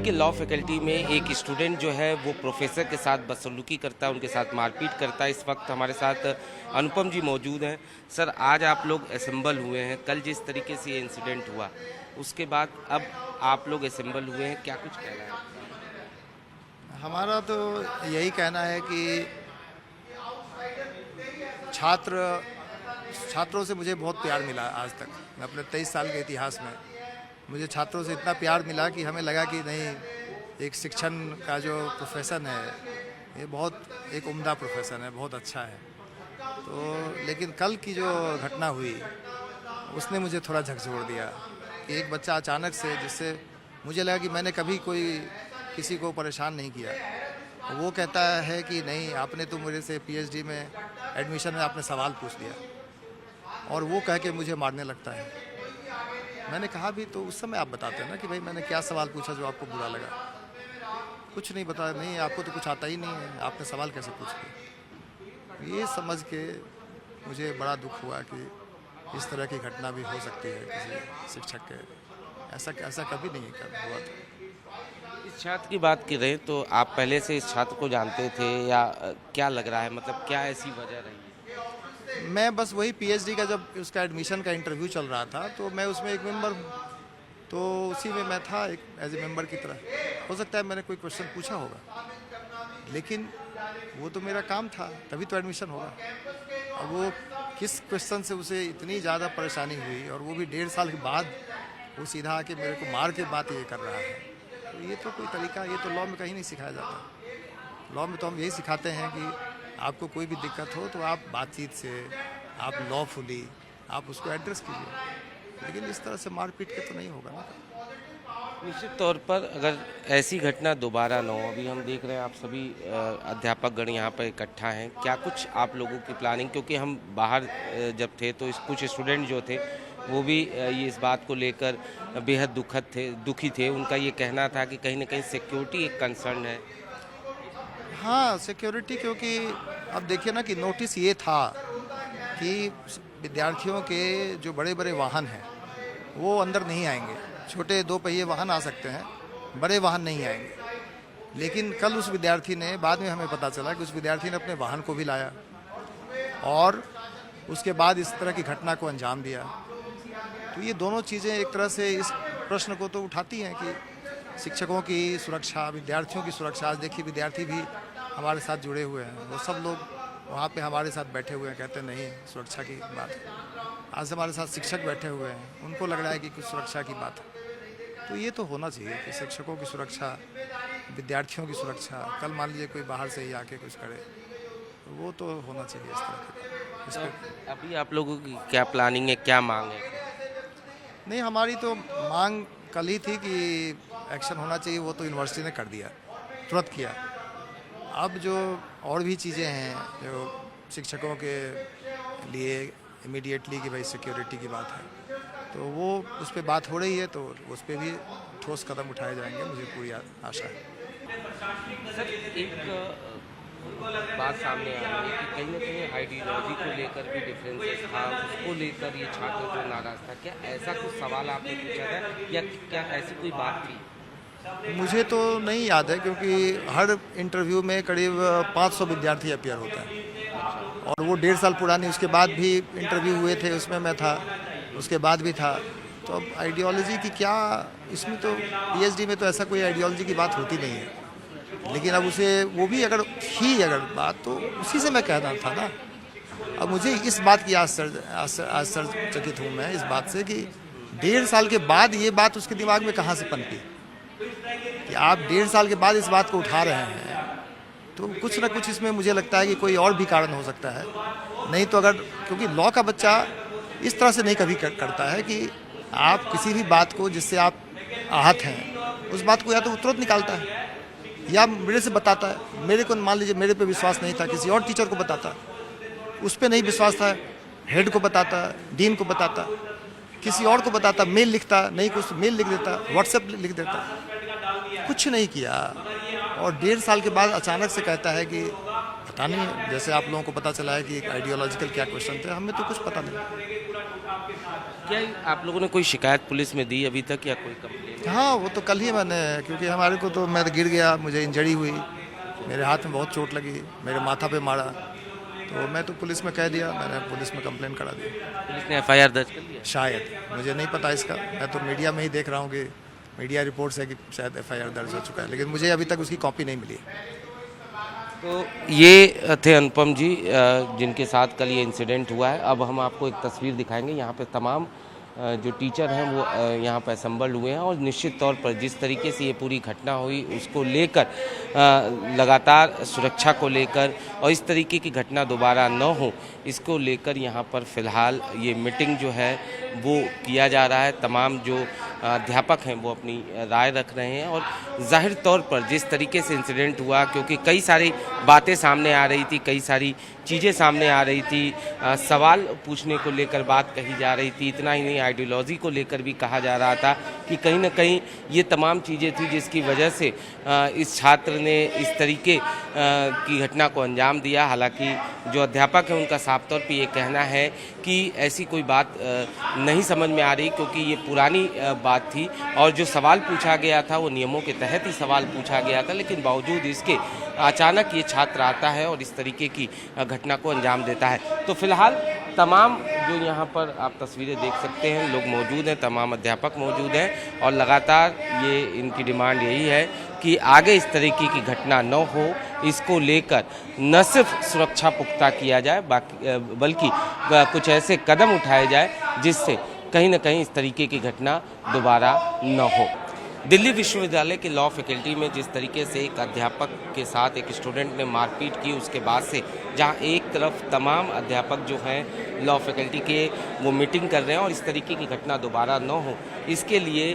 देखिए law faculty में एक स्टूडेंट जो है वो प्रोफेसर के साथ बदसलूकी करता है, उनके साथ मारपीट करता है। इस वक्त हमारे साथ अनुपम जी मौजूद हैं। सर, आज आप लोग असेंबल हुए हैं, कल जिस तरीके से ये इंसिडेंट हुआ उसके बाद अब आप लोग असेंबल हुए हैं, क्या कुछ कहना है? हमारा तो यही कहना है कि छात्रों से मुझे बहुत प्यार मिला आज तक। मैं अपने 23 साल के इतिहास में मुझे छात्रों से इतना प्यार मिला कि हमें लगा कि नहीं, एक शिक्षण का जो प्रोफेशन है ये बहुत एक उम्दा प्रोफेशन है, बहुत अच्छा है। तो लेकिन कल की जो घटना हुई उसने मुझे थोड़ा झकझोर दिया कि एक बच्चा अचानक से, जिससे मुझे लगा कि मैंने कभी कोई किसी को परेशान नहीं किया, वो कहता है कि नहीं, आपने तो मेरे से पीएचडी में एडमिशन में आपने सवाल पूछ लिया, और वो कह के मुझे मारने लगता है। मैंने कहा भी तो उस समय आप बताते हैं ना कि भाई मैंने क्या सवाल पूछा जो आपको बुरा लगा। कुछ नहीं बताया, नहीं आपको तो कुछ आता ही नहीं है, आपने सवाल कैसे पूछ लिया। ये समझ के मुझे बड़ा दुख हुआ कि इस तरह की घटना भी हो सकती है किसी शिक्षक के। ऐसा कभी नहीं हुआ था। इस छात्र की बात करें तो आप पहले से इस छात्र को जानते थे या क्या लग रहा है, मतलब क्या ऐसी वजह रही? मैं बस वही पीएचडी का जब उसका एडमिशन का इंटरव्यू चल रहा था तो मैं उसमें एक मेंबर हूँ, तो उसी में मैं था एक एज ए मेंबर की तरह। हो सकता है मैंने कोई क्वेश्चन पूछा होगा, लेकिन वो तो मेरा काम था, तभी तो एडमिशन होगा। अब वो किस क्वेश्चन से उसे इतनी ज़्यादा परेशानी हुई, और वो भी 1.5 साल के बाद वो सीधा आके मेरे को मार के बात ये कर रहा है, तो ये तो कोई तरीका, ये तो लॉ में कहीं नहीं सिखाया जाता। लॉ में तो हम यही सिखाते हैं कि आपको कोई भी दिक्कत हो तो आप बातचीत से, आप लॉफुली आप उसको एड्रेस कीजिए, लेकिन इस तरह से मार पीट के तो नहीं होगा ना। निश्चित तौर पर अगर ऐसी घटना दोबारा न हो, अभी हम देख रहे हैं आप सभी अध्यापक गण यहाँ पर इकट्ठा हैं, क्या कुछ आप लोगों की प्लानिंग, क्योंकि हम बाहर जब थे तो कुछ स्टूडेंट जो थे वो भी ये इस बात को लेकर बेहद दुखी थे। उनका ये कहना था कि कहीं ना कहीं सिक्योरिटी एक कंसर्न है। हाँ, सिक्योरिटी, क्योंकि अब देखिए ना कि नोटिस ये था कि विद्यार्थियों के जो बड़े बड़े वाहन हैं वो अंदर नहीं आएंगे। छोटे 2 पहिए वाहन आ सकते हैं, बड़े वाहन नहीं आएंगे। लेकिन कल उस विद्यार्थी ने, बाद में हमें पता चला कि उस विद्यार्थी ने अपने वाहन को भी लाया और उसके बाद इस तरह की घटना को अंजाम दिया। तो ये दोनों चीज़ें एक तरह से इस प्रश्न को तो उठाती हैं कि शिक्षकों की सुरक्षा, विद्यार्थियों की सुरक्षा। आज देखिए विद्यार्थी भी हमारे साथ जुड़े हुए हैं, वो सब लोग वहाँ पे हमारे साथ बैठे हुए हैं, कहते नहीं सुरक्षा की बात है। आज हमारे साथ शिक्षक बैठे हुए हैं, उनको लग रहा है कि कुछ सुरक्षा की बात है। तो ये तो होना चाहिए कि शिक्षकों की सुरक्षा, विद्यार्थियों की सुरक्षा। कल मान लीजिए कोई बाहर से ही आके कुछ करे, तो वो तो होना चाहिए इस तरह का। तो अभी आप लोगों की क्या प्लानिंग है, क्या मांग है? नहीं, हमारी तो मांग कल ही थी कि एक्शन होना चाहिए, वो तो यूनिवर्सिटी ने कर दिया, तुरंत किया। अब जो और भी चीज़ें हैं जो शिक्षकों के लिए इमीडिएटली कि भाई सिक्योरिटी की बात है, तो वो उस पर बात हो रही है, तो उस पर भी ठोस कदम उठाए जाएंगे, मुझे पूरी आशा है। सर, एक बात सामने आ रही है कि कहीं ना कहीं आइडियोलॉजी को लेकर भी डिफरेंसेस था, उसको लेकर ये छात्र जो नाराज था, क्या ऐसा कुछ सवाल आपने पूछा था या क्या ऐसी कोई बात थी? मुझे तो नहीं याद है, क्योंकि हर इंटरव्यू में करीब 500 विद्यार्थी अपीयर होता है, और वो 1.5 साल पुरानी, उसके बाद भी इंटरव्यू हुए थे, उसमें मैं था, उसके बाद भी था। तो अब आइडियोलॉजी की क्या, इसमें तो पीएचडी में तो ऐसा कोई आइडियोलॉजी की बात होती नहीं है। लेकिन अब उसे, वो भी अगर बात, तो उसी से मैं कहना था ना। अब मुझे इस बात की आश्चर्यचकित हूँ मैं इस बात से कि 1.5 साल के बाद ये बात उसके दिमाग में कहाँ से पनपी कि आप 1.5 साल के बाद इस बात को उठा रहे हैं। तो कुछ ना कुछ इसमें मुझे लगता है कि कोई और भी कारण हो सकता है। नहीं तो अगर, क्योंकि लॉ का बच्चा इस तरह से नहीं कभी करता है कि आप किसी भी बात को, जिससे आप आहत हैं, उस बात को या तो तुरंत निकालता है या मेरे से बताता है। मेरे को मान लीजिए मेरे पे विश्वास नहीं था, किसी और टीचर को बताता, उस पर नहीं विश्वास था, हेड को बताता, डीन को बताता, किसी और को बताता, मेल लिखता, नहीं कुछ मेल लिख देता, व्हाट्सएप लिख देता, कुछ नहीं किया। और 1.5 साल के बाद अचानक से कहता है कि पता नहीं, जैसे आप लोगों को पता चला है कि आइडियोलॉजिकल क्या क्वेश्चन थे, हमें तो कुछ पता नहीं। क्या आप लोगों ने कोई शिकायत पुलिस में दी अभी तक या कोई कंप्लेंट? हाँ, वो तो कल ही मैंने, क्योंकि हमारे को तो मैं गिर गया, मुझे इंजरी हुई, मेरे हाथ में बहुत चोट लगी, मेरे माथा पे मारा, तो मैं तो पुलिस में कह दिया, मैंने पुलिस में कंप्लेन करा दी। पुलिस ने एफआईआर दर्ज कर लिया? शायद, मुझे नहीं पता इसका, मैं तो मीडिया में ही देख रहा हूँ कि मीडिया रिपोर्ट्स है कि शायद एफआईआर दर्ज हो चुका है, लेकिन मुझे अभी तक उसकी कॉपी नहीं मिली। तो ये थे अनुपम जी जिनके साथ कल ये इंसिडेंट हुआ है। अब हम आपको एक तस्वीर दिखाएंगे। यहाँ पे तमाम जो टीचर हैं वो यहाँ पर असम्बल्ड हुए हैं और निश्चित तौर पर जिस तरीके से ये पूरी घटना हुई उसको लेकर लगातार सुरक्षा को लेकर और इस तरीके की घटना दोबारा न हो इसको लेकर यहाँ पर फ़िलहाल ये मीटिंग जो है वो किया जा रहा है। तमाम जो अध्यापक हैं वो अपनी राय रख रहे हैं और जाहिर तौर पर जिस तरीके से इंसिडेंट हुआ, क्योंकि कई सारी बातें सामने आ रही थी, कई सारी चीज़ें सामने आ रही थी, सवाल पूछने को लेकर बात कही जा रही थी, इतना ही नहीं आइडियोलॉजी को लेकर भी कहा जा रहा था कि कहीं ना कहीं ये तमाम चीज़ें थी जिसकी वजह से इस छात्र ने इस तरीके की घटना को अंजाम दिया। हालांकि जो अध्यापक हैं उनका साफ तौर पे ये कहना है कि ऐसी कोई बात नहीं समझ में आ रही, क्योंकि ये पुरानी बात थी और जो सवाल पूछा गया था वो नियमों के तहत ही सवाल पूछा गया था, लेकिन बावजूद इसके अचानक ये छात्र आता है और इस तरीके की घटना को अंजाम देता है। तो फिलहाल तमाम जो यहाँ पर आप तस्वीरें देख सकते हैं, लोग मौजूद हैं, तमाम अध्यापक मौजूद हैं और लगातार ये इनकी डिमांड यही है कि आगे इस तरीके की घटना न हो, इसको लेकर न सिर्फ सुरक्षा पुख्ता किया जाए बल्कि कुछ ऐसे कदम उठाए जाए जिससे कहीं न कहीं इस तरीके की घटना दोबारा न हो। दिल्ली विश्वविद्यालय के लॉ फैकल्टी में जिस तरीके से एक अध्यापक के साथ एक स्टूडेंट ने मारपीट की, उसके बाद से जहां एक तरफ तमाम अध्यापक जो हैं लॉ फैकल्टी के वो मीटिंग कर रहे हैं और इस तरीके की घटना दोबारा न हो इसके लिए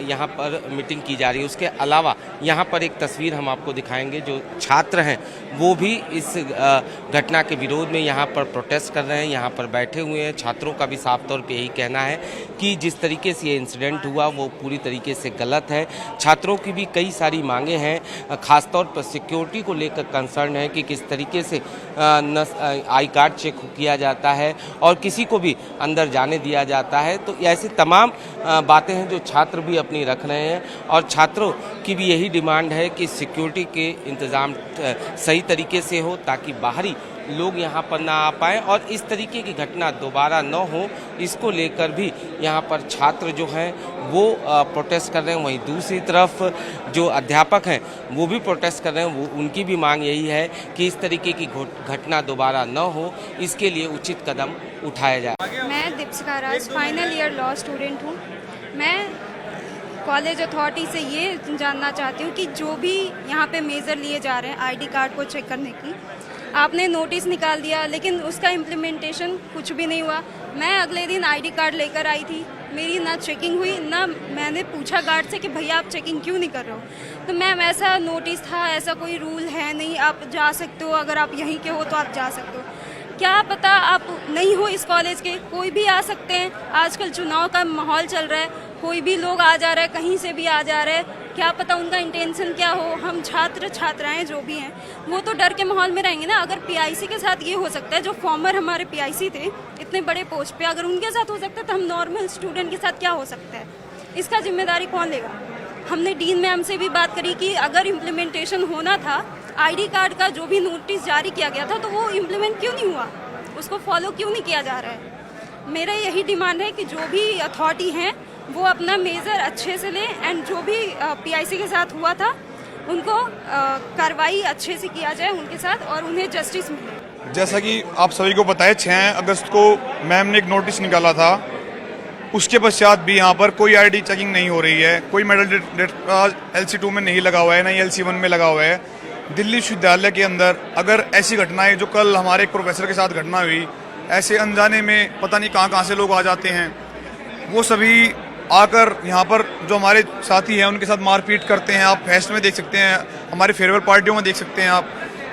यहां पर मीटिंग की जा रही है। उसके अलावा यहां पर एक तस्वीर हम आपको दिखाएंगे, जो छात्र हैं वो भी इस घटना के विरोध में यहां पर प्रोटेस्ट कर रहे हैं, यहां पर बैठे हुए हैं। छात्रों का भी साफ तौर पर यही कहना है कि जिस तरीके से ये इंसिडेंट हुआ वो पूरी तरीके से गलत है। छात्रों की भी कई सारी मांगे हैं, खासतौर पर सिक्योरिटी को लेकर कंसर्न है कि किस तरीके से आई कार्ड चेक किया जाता है और किसी को भी अंदर जाने दिया जाता है। तो ऐसी तमाम बातें हैं जो छात्र भी अपनी रख रहे हैं और छात्रों की भी यही डिमांड है कि सिक्योरिटी के इंतज़ाम सही तरीके से हो ताकि बाहरी लोग यहाँ पर ना आ पाएँ और इस तरीके की घटना दोबारा न हो, इसको लेकर भी यहाँ पर छात्र जो हैं वो प्रोटेस्ट कर रहे हैं। वहीं दूसरी तरफ जो अध्यापक हैं वो भी प्रोटेस्ट कर रहे हैं, वो उनकी भी मांग यही है कि इस तरीके की घटना दोबारा न हो, इसके लिए उचित कदम उठाया जाए। मैं दीपिका राज फाइनल ईयर लॉ स्टूडेंट हूँ। मैं कॉलेज अथॉरिटी से ये जानना चाहती हूँ कि जो भी यहाँ पे मेजर लिए जा रहे हैं आईडी कार्ड को चेक करने की, आपने नोटिस निकाल दिया लेकिन उसका इम्प्लीमेंटेशन कुछ भी नहीं हुआ। मैं अगले दिन आईडी कार्ड लेकर आई थी, मेरी ना चेकिंग हुई, ना मैंने पूछा गार्ड से कि भैया आप चेकिंग क्यों नहीं कर रहे हो। तो मैम ऐसा नोटिस था, ऐसा कोई रूल है नहीं, आप जा सकते हो, अगर आप यहीं के हो तो आप जा सकते हो। क्या पता आप नहीं हो इस कॉलेज के, कोई भी आ सकते हैं। आजकल चुनाव का माहौल चल रहा है, कोई भी लोग आ जा रहा है, कहीं से भी आ जा रहे हैं, क्या पता उनका इंटेंशन क्या हो। हम छात्र छात्राएं जो भी हैं वो तो डर के माहौल में रहेंगे ना। अगर पीआईसी के साथ ये हो सकता है, जो फॉर्मर हमारे पीआईसी थे इतने बड़े पोस्ट पे, अगर उनके साथ हो सकता है तो हम नॉर्मल स्टूडेंट के साथ क्या हो सकता है, इसका जिम्मेदारी कौन लेगा। हमने डीन मैम से भी बात करी कि अगर इम्प्लीमेंटेशन होना था आईडी कार्ड का, जो भी नोटिस जारी किया गया था, तो वो इम्प्लीमेंट क्यों नहीं हुआ, उसको फॉलो क्यों नहीं किया जा रहा है। मेरा यही डिमांड है कि जो भी अथॉरिटी हैं वो अपना मेजर अच्छे से लें एंड जो भी पीआईसी के साथ हुआ था उनको कार्रवाई अच्छे से किया जाए उनके साथ और उन्हें जस्टिस मिले। जैसा कि आप सभी को पता है 6 अगस्त को मैम ने एक नोटिस निकाला था, उसके पश्चात भी यहाँ पर कोई आईडी चेकिंग नहीं हो रही है, कोई मेडल LC2 में नहीं लगा हुआ है, ना ही LC1 में लगा हुआ है। दिल्ली विश्वविद्यालय के अंदर अगर ऐसी घटनाएं जो कल हमारे एक प्रोफेसर के साथ घटना हुई, ऐसे अनजाने में पता नहीं कहाँ से लोग आ जाते हैं, वो सभी आकर यहाँ पर जो हमारे साथी हैं उनके साथ मारपीट करते हैं। आप फेस्ट में देख सकते हैं, हमारे फेयरवेल पार्टियों में देख सकते हैं आप।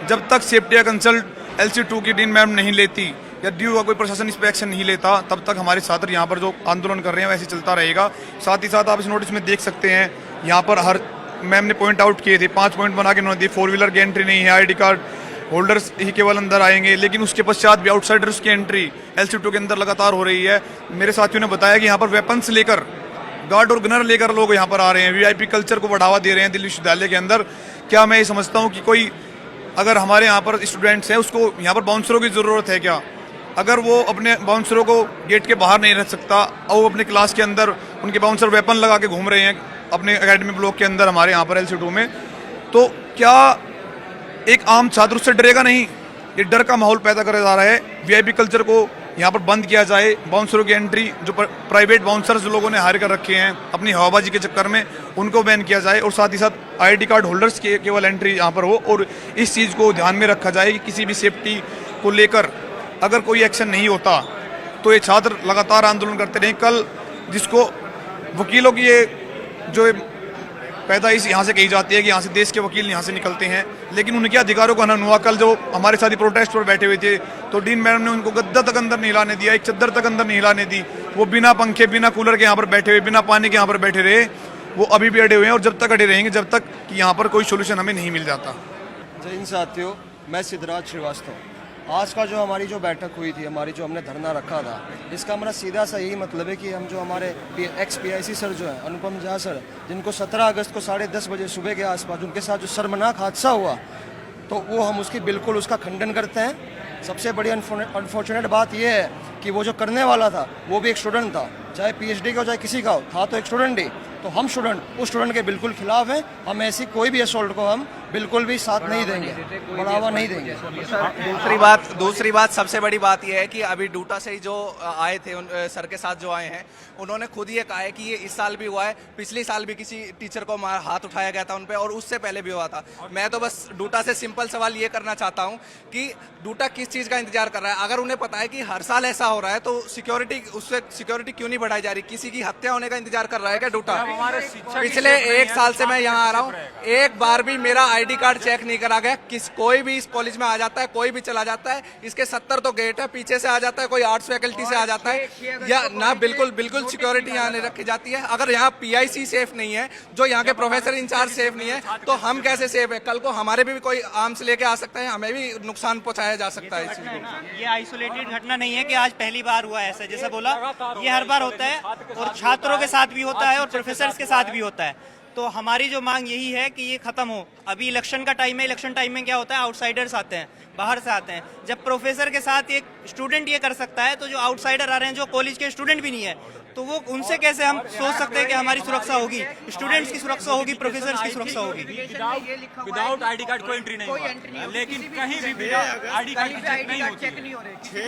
जब तक सेफ्टी या कंसल्ट LC2 की डीन मैम नहीं लेती या ड्यू का कोई प्रशासन इस पर एक्शन नहीं लेता, तब तक हमारे छात्र यहाँ पर जो आंदोलन कर रहे हैं वैसे चलता रहेगा। साथ ही साथ आप इस नोटिस में देख सकते हैं, यहाँ पर हर मैम ने पॉइंट आउट किए थे, 5 पॉइंट बना के उन्होंने दिए। 4 व्हीलर की एंट्री नहीं है, आईडी कार्ड होल्डर्स ही केवल अंदर आएंगे, लेकिन उसके पश्चात भी आउटसाइडर्स की एंट्री LC2 के अंदर लगातार हो रही है। मेरे साथियों ने बताया कि यहाँ पर वेपन से लेकर गार्ड और गनर लेकर लोग यहाँ पर आ रहे हैं, वीआईपी कल्चर को बढ़ावा दे रहे हैं दिल्ली विश्वविद्यालय के अंदर। क्या मैं ये समझता हूँ कि कोई अगर हमारे यहाँ पर स्टूडेंट्स हैं उसको यहाँ पर बाउंसरों की ज़रूरत है क्या? अगर वो अपने बाउंसरों को गेट के बाहर नहीं रख सकता और वो अपने क्लास के अंदर उनके बाउंसर वेपन लगा के घूम रहे हैं अपने एकेडमिक ब्लॉक के अंदर हमारे यहाँ पर LC2 में, तो क्या एक आम छात्र उससे डरेगा नहीं? ये डर का माहौल पैदा करा जा रहा है। वीआईपी कल्चर को यहाँ पर बंद किया जाए, बाउंसरों की एंट्री जो प्राइवेट बाउंसर्स लोगों ने हायर कर रखे हैं अपनी हवाबाजी के चक्कर में, उनको बैन किया जाए और साथ ही साथ ID कार्ड होल्डर्स के केवल एंट्री यहाँ पर हो। और इस चीज़ को ध्यान में रखा जाए कि किसी भी सेफ्टी को लेकर अगर कोई एक्शन नहीं होता तो ये छात्र लगातार आंदोलन करते रहें। कल जिसको वकीलों की ये जो पैदाइश यहाँ से कही जाती है कि यहाँ से देश के वकील यहाँ से निकलते हैं, लेकिन उनके अधिकारों को हनन हुआ। कल जो हमारे साथी प्रोटेस्ट पर बैठे हुए थे तो डीन मैडम ने उनको गद्दा तक अंदर नहीं लाने दिया, एक चद्दर तक अंदर नहीं लाने दी। वो बिना पंखे बिना कूलर के यहाँ पर बैठे हुए, बिना पानी के यहाँ पर बैठे रहे। वो अभी भी अड़े हुए हैं और जब तक अड़े रहेंगे जब तक कि यहाँ पर कोई सोल्यूशन हमें नहीं मिल जाता। जय हिंद साथियों, मैं सिद्धराज श्रीवास्तव। आज का जो हमारी जो बैठक हुई थी, हमारी जो हमने धरना रखा था, इसका हमारा सीधा सा यही मतलब है कि हम जो हमारे एक्स PIC सर जो हैं अनुपम झा सर, जिनको 17 अगस्त को 10:30 बजे सुबह के आसपास उनके साथ जो शर्मनाक हादसा हुआ, तो वो हम उसकी बिल्कुल उसका खंडन करते हैं। सबसे बड़ी अनफॉर्चुनेट बात यह है कि वो जो करने वाला था वो भी एक स्टूडेंट था, चाहे PhD का हो चाहे किसी का हो, था तो एक स्टूडेंट ही। तो हम स्टूडेंट उस स्टूडेंट के बिल्कुल खिलाफ हैं। हम ऐसी कोई भी असोल्ट को हम बिल्कुल भी साथ नहीं देंगे, बढ़ावा नहीं देंगे। दूसरी बात सबसे बड़ी बात यह है कि अभी डूटा से ही जो आए थे सर के साथ जो आए हैं, उन्होंने खुद ये कहा है कि ये इस साल भी हुआ है, पिछले साल भी किसी टीचर को हाथ उठाया गया था उन पे, और उससे पहले भी हुआ था। मैं तो बस डूटा से सिंपल सवाल ये करना चाहता हूँ कि डूटा किस चीज़ का इंतजार कर रहा है? अगर उन्हें पता है कि हर साल ऐसा हो रहा है तो सिक्योरिटी क्यों नहीं बढ़ाई जा रही? किसी की हत्या होने का इंतजार कर रहा है क्या डूटा? पिछले 1 साल से मैं यहाँ आ रहा हूँ, एक बार भी मेरा ID कार्ड चेक नहीं करा गया। कोई भी इस कॉलेज में आ जाता है, कोई भी चला जाता है। इसके 70 तो गेट है, पीछे से आ जाता है, कोई आर्ट्स फैकल्टी से आ जाता है या ना। बिल्कुल सिक्योरिटी यहाँ नहीं रखी जाती है। अगर यहाँ PIC सेफ नहीं है, जो यहाँ के प्रोफेसर इंचार्ज सेफ नहीं है, तो हम कैसे सेफ है? कल को हमारे भी कोई आर्म्स लेके आ सकता है, हमें भी नुकसान पहुंचाया जा सकता है। इस चीज को ये आइसोलेटेड घटना नहीं है कि आज पहली बार हुआ है, ऐसा जैसा बोला, ये हर बार होता है और छात्रों के साथ भी होता है और प्रोफेसर्स के साथ भी होता है। तो हमारी जो मांग यही है कि ये खत्म हो। अभी इलेक्शन का टाइम है, इलेक्शन टाइम में क्या होता है, आउटसाइडर्स आते हैं, बाहर से आते हैं। जब प्रोफेसर के साथ एक स्टूडेंट ये कर सकता है, तो जो आउटसाइडर आ रहे हैं, जो कॉलेज के स्टूडेंट भी नहीं है, तो वो उनसे कैसे हम सोच सकते हैं कि हमारी सुरक्षा होगी? स्टूडेंट्स की सुरक्षा होगी, प्रोफेसर्स की सुरक्षा होगी। विदाउट ID कार्ड कोई एंट्री नहीं होती, लेकिन कहीं भी विदाउट ID कार्ड की चेक नहीं होती है।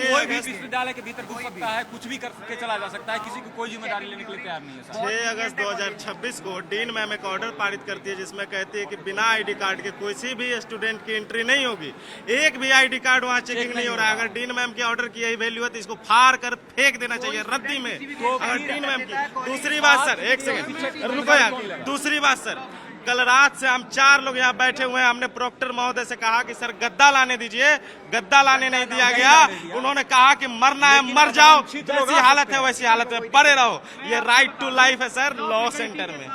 कोई भी विश्वविद्यालय के भीतर घुस सकता है, कुछ भी करके चला जा सकता है, किसी को कोई जिम्मेदारी लेने के लिए तैयार नहीं है। 6 अगस्त 2026 को डीन मैम एक ऑर्डर पारित करती है जिसमें कहती है कि बिना ID कार्ड के किसी भी स्टूडेंट की एंट्री नहीं होगी। एक भी ID कार्ड वहाँ चेकिंग नहीं हो रहा है। अगर डीन मैम के ऑर्डर की यही वैल्यू है तो इसको फाड़ कर फेंक देना चाहिए रद्दी में। अगर डीन मैम की दूसरी बात सर, एक सेकंड रुको यार, दूसरी बात सर, कल रात से हम 4 लोग यहाँ बैठे हुए हैं। हमने प्रोक्टर महोदय से कहा कि सर गद्दा लाने दीजिए, गद्दा लाने नहीं दिया गया। उन्होंने कहा कि मरना है मर जाओ, जैसी हालत है वैसी हालत में पड़े रहो। ये राइट टू लाइफ है सर, लॉ सेंटर में।